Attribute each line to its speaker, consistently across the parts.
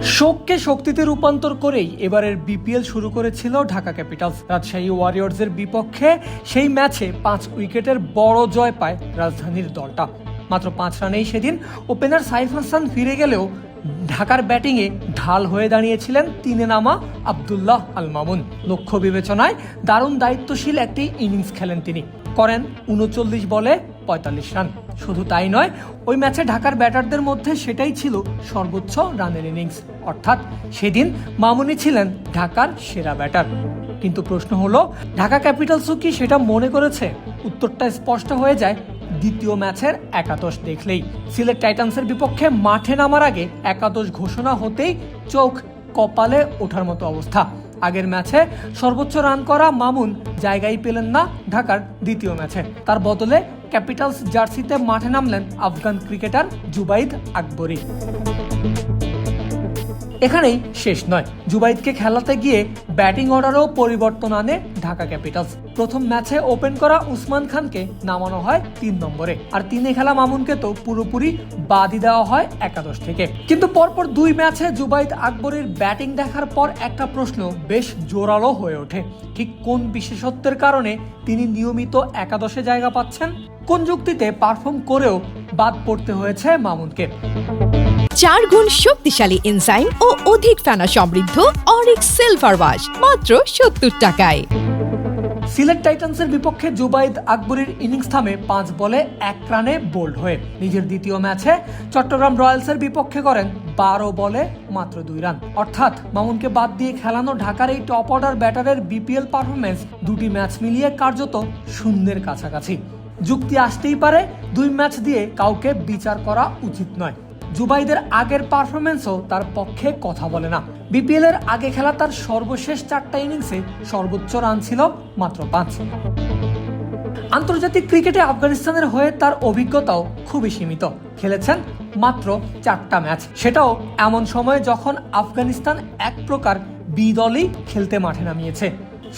Speaker 1: শোককে শক্তিতে রূপান্তর করেই এবারের বিপিএল শুরু করেছিল ঢাকা ক্যাপিটালস। রাজশাহী ওয়ারিয়র্সের বিপক্ষে সেই ম্যাচে 5 উইকেটের বড় জয় পায় রাজধানীর দলটা। মাত্র 5 রানেই সেদিন ওপেনার সাইফ হাসান ফিরে গেলেও ঢাকার ব্যাটিংয়ে ঢাল হয়ে দাঁড়িয়েছিলেন তিনে নামা আব্দুল্লাহ আল মামুন। লক্ষ্য বিবেচনায় দারুণ দায়িত্বশীল একটি ইনিংস খেলেন তিনি, করেন 39 বলে 45 রান। শুধু তাই নয়, ওই ম্যাচে ঢাকার ব্যাটারদের মধ্যে সেটাই ছিল সর্বোচ্চ রানের ইনিংস, অর্থাৎ সেদিন মামুনই ছিলেন ঢাকার সেরা ব্যাটার। কিন্তু প্রশ্ন হলো, ঢাকা ক্যাপিটালসও কি সেটা মনে করেছে? উত্তরটা স্পষ্ট হয়ে যায় দ্বিতীয় ম্যাচের একাদশ দেখলেই। সিলেট টাইটান্সের বিপক্ষে মাঠে নামার আগে একাদশ ঘোষণা হতেই চোখ কপালে ওঠার মতো অবস্থা। আগের ম্যাচে সর্বোচ্চ রান করা মামুন জায়গায় পেলেন না ঢাকার দ্বিতীয় ম্যাচে। তার বদলে ক্যাপিটালস জার্সিতে মাঠে নামলেন আফগান ক্রিকেটার জুবাইদ আকবরী। এখানেই শেষ নয়, জুবাইদকে খেলাতে গিয়ে ব্যাটিং অর্ডারেও পরিবর্তন আনে ঢাকা ক্যাপিটালস। প্রথম ম্যাচে ওপেন করা উসমান খানকে নামানো হয় 3 নম্বরে, আর 3-এ খেলা মামুনকে তো পুরোপুরি বাদই দেওয়া হয় একাদশ থেকে। কিন্তু পরপর 2 ম্যাচে জুবাইদ আকবরীর ব্যাটিং দেখার পর একটা প্রশ্ন বেশ জোরালো হয়ে ওঠে। ঠিক কোন বিশেষত্বের কারণে তিনি নিয়মিত একাদশে জায়গা পাচ্ছেন? কোন যুক্তিতে পারফর্ম করেও বাদ পড়তে হয়েছে মামুনকে?
Speaker 2: 4 গুণ শক্তিশালী এনজাইম ও অধিক ফেনা সমৃদ্ধ অরিক সিলভার ওয়াশ মাত্র 70 টাকায়।
Speaker 1: সিলেট টাইটান্সের বিপক্ষে জুবাইদ আকবরীর ইনিংস থামে 5 বলে 1 রানে বোল্ড হয়ে। নিজের দ্বিতীয় ম্যাচে চট্টগ্রাম রয়্যালসের বিপক্ষে করেন 12 বলে মাত্র 2 রান। অর্থাৎ মামুনকে বাদ দিয়ে খেলানো ঢাকার এই টপ অর্ডার ব্যাটারের বিপিএল পারফরমেন্স 2টি ম্যাচ মিলিয়ে কার্যত শূন্যের কাছাকাছি। যুক্তি আসতেই পারে, 2 ম্যাচ দিয়ে কাউকে বিচার করা উচিত নয়। জুবাইদের আগের পারফরমেন্সও তার পক্ষে কথা বলে না। বিপিএল এর আগে খেলা তার সর্বশেষ 4টা ইনিংসে সর্বোচ্চ রান ছিল মাত্র 5। আন্তর্জাতিক ক্রিকেটে আফগানিস্তানের হয়ে তার অভিজ্ঞতাও খুবই সীমিত। খেলেছেন মাত্র 4টা ম্যাচ, সেটাও এমন সময়ে যখন আফগানিস্তান এক প্রকার বি দলই খেলতে মাঠে নামিয়েছে।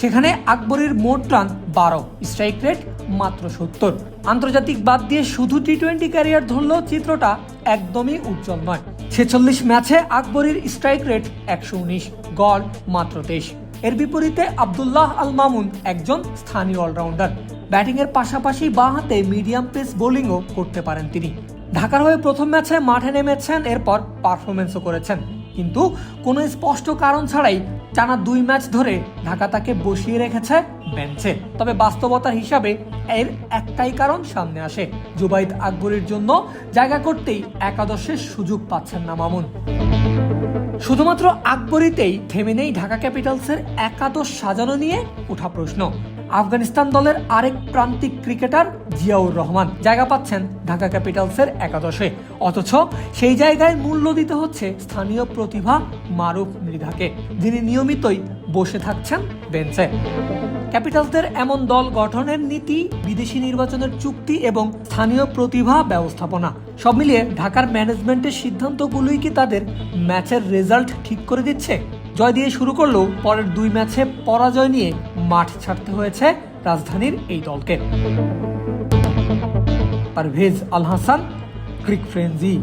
Speaker 1: সেখানে আকবরীর মোট রান 12, স্ট্রাইক রেট মাত্র 70। আন্তর্জাতিক বাদ দিয়ে শুধু টি-20 ক্যারিয়ার ধরলেও চিত্রটা একদমই উজ্জ্বল নয়। 46 ম্যাচে আকবরীর স্ট্রাইক রেট 119, গড় মাত্র 23। এর বিপরীতে আব্দুল্লাহ আল মামুন একজন স্থানীয় অলরাউন্ডার। ব্যাটিংয়ের পাশাপাশি বাঁ হাতে মিডিয়াম পেস বোলিংও করতে পারেন তিনি। ঢাকার হয়ে প্রথম ম্যাচে মাঠে নেমেছেন, এরপর পারফরমেন্সও করেছেন, কিন্তু কোনো স্পষ্ট কারণ ছাড়াই টানা 2 ম্যাচ ধরে ঢাকা তাকে বসিয়ে রেখেছে বেঞ্চে। তবে বাস্তবতার হিসাবে এর একটাই কারণ সামনে আসে, জুবাইদ আকবরীর জন্য জায়গা করতেই একাদশের সুযোগ পাচ্ছেন না মামুন। শুধুমাত্র আকবরীতেই থেমে নেই ঢাকা ক্যাপিটালসের একাদশ সাজানো নিয়ে ওঠা প্রশ্ন। আফগানিস্তান দলের আরেক প্রান্তিক ক্রিকেটার জিয়াউর রহমান জায়গা পাচ্ছেন ঢাকা ক্যাপিটালসের একাদশে, অথচ সেই জায়গায় মূল্য দিতে হচ্ছে স্থানীয় প্রতিভা মারুফ মৃধাকে, যিনি নিয়মিতই বসে থাকছেন বেঞ্চে। ক্যাপিটালসদের এমন দল গঠনের নীতি, বিদেশি নির্বাচনের চুক্তি এবং স্থানীয় প্রতিভা ব্যবস্থাপনা সব মিলিয়ে ঢাকার ম্যানেজমেন্টের সিদ্ধান্তগুলোই কি তাদের ম্যাচের রেজাল্ট ঠিক করে দিচ্ছে? জয় দিয়ে শুরু করলেও পরের 2 ম্যাচে পরাজয় নিয়ে মাঠ ছাড়তে হয়েছে রাজধানীর এই দলকে। পারভেজ আল হাসান, ক্রিক ফ্রেঞ্জি।